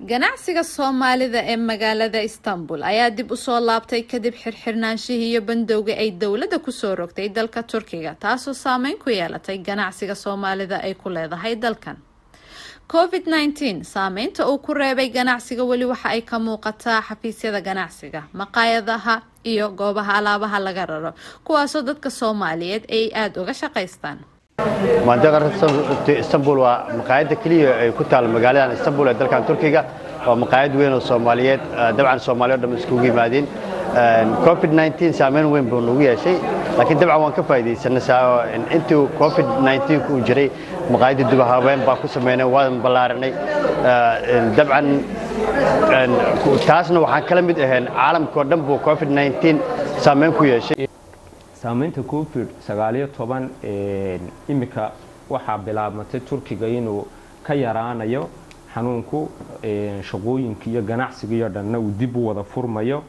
ganacsiga Soomaalida ee magaalada Istanbul ayaa dib u soo laabtay kadib xirxirnaanshihii iyo bandowga ay dawladda ku soo rogtay dalka Turkiga taasoo saameyn ku yeelatay ganacsiga Soomaalida ay ku leedahay dalkan. COVID-19 saameynta uu ku reebay ganacsiga wali waxa ay ka muuqataa xafiisyada ganacsiga, maqaayadaha iyo goobaha alaabaha laga raro, kuwaasoo dadka Soomaaliyeed ay aad uga shaqaystaan. منطقة اسطنبول ومقاعد كلية كتال مقالة اسطنبول دلكان تركيا ومقاعد وين الصوماليات طبعا الصوماليات مسكوكي مادين كوفيد 19 سامين وين بنوية شيء لكن طبعا وان كفايدي سنة ساعة انتو كوفيد 19 كوجري مقاعد الدبها وين باكو سمينا وان بلارني طبعا تاسنا وحان كلمة عالم كردن بو كوفيد 19 سامين كوية شيء saamaynta covid 19 imika waxa bilaabmatay Turkiga inuu ka yaraanayo xanuunku shaqooyinka iyo ganacsiga iyo dhanna uu dib u wada furmayo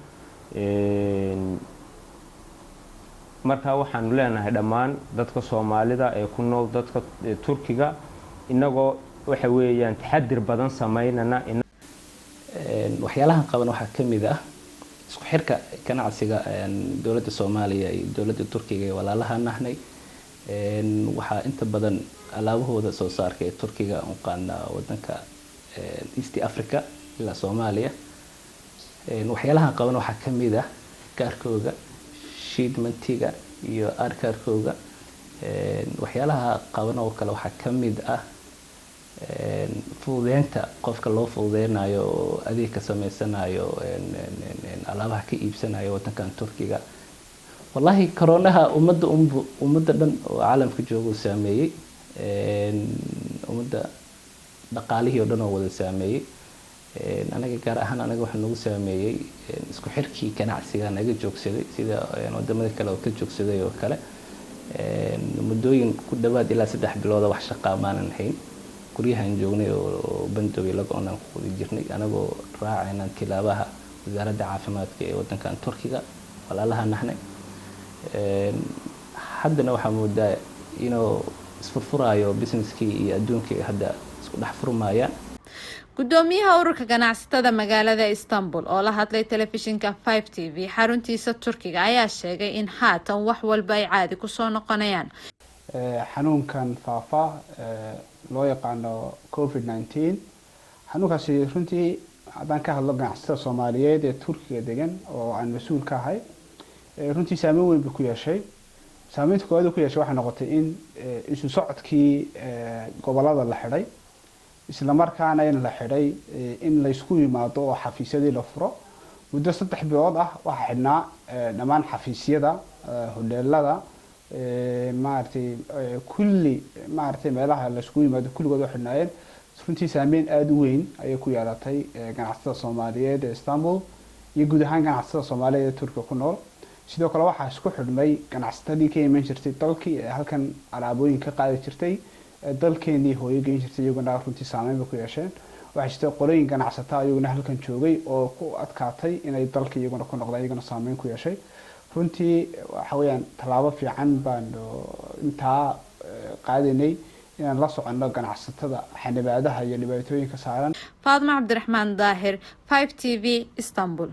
marka waxaan leenahay dhamaan dadka Soomaalida ee ku nool dadka Turkiga inagoo waxa weeyaan taxadir badan sameynana waxyaalaha qaban waxa kamid ah isku xirka ganacsiga dawladda Soomaaliya iyo dawladda Turkiga ee walaalaha nahnay waxa inta badan alaabahooda soo saarka ee Turkiga u qaadna wadanka East Africa ila Soomaaliya waxyaalaha qaban waxa kamid ah kaarkooga shipmentiga iyo arkarkooga waxyaalaha qaban oo kale waxa kamid ah fuudeenta qofka loo fuudeenayo adeeg ka sameysanayo alaabaha ka iibsanayo wadankan Turkiga wallahi corona umada dhan oo caalamka joogo saameeyay umada dhaqaalihi oo dhan oo wada saameeyay anaga gaar ahaan anaga waxa nagu saameeyay isku xirkii ganacsiga naga joogsaday sida wadamada kale oo ka joogsaday oo kale muddooyin ku dhawaad ilaa 3 bilood wax shaqo maanan hayn guryahan joognay oo bandowga laga onan ku jirnay anagoo raacayna tilaabaha wasaaradda caafimaadka ee wadankan Turkiga walaalaha nahnay haddana waxa moodaa inuu isfurfuraayo businesskii iyo adduunkii hadda isku dhex furmayaan gudoomiyaha ururka ganacsatada magaalada Istanbul oo la hadlay telefishinka 5TV xaruntiisa Turkiga ayaa sheegay in haatan wax walba ay caadi ku soo noqonayaan xanuunkan faafa loo yaqaano COVID-19 xanuunkaasi runtii hadaan ka hadlo ganacsatada Soomaaliyeed ee Turkiga degan oo aan mas'uul ka ahay runtii saameyn weyn ku yeeshay saameynta koowaad ku yeeshay waxa noqotay in isu socodkii gobolada la xiray isla markaana in la xiray in la isku yimaado oo xafiisyadii la furo muddo 3 bilood ah waxa xidhnaa dhamaan xafiisyada hoteelada maartay kulli maartay meelaha la isku yimaado kulligood waxay xidhnaayeen runtii saameyn aad u weyn ayay ku yeelatay ganacsatada Soomaaliyeed ee Istanbul iyo guud ahaan ganacsatada Soomaaliyeed ee Turkiga ku nool sidoo kale waxa isku xidhmay ganacsatadii ka iman jirtay dalkii halkan alaabooyin ka qaadi jirtay dalkeenii hooyo geyn jirtay iyaguna runtii saameyn ku yeesheen waxa jirtay qolooyin ganacsatada iyaguna halkan joogay oo ku adkaatay inay dalka iyaguna ku noqdaan iyaguna saameyn ku yeeshay runtii waxa weeyaan talaabo fiican baan intaa qaadanay inaan la socono ganacsatada xanibaadaha iyo dhibaatooyinka saaran Faadma Cabdiraxmaan Daahir 5TV Istanbul.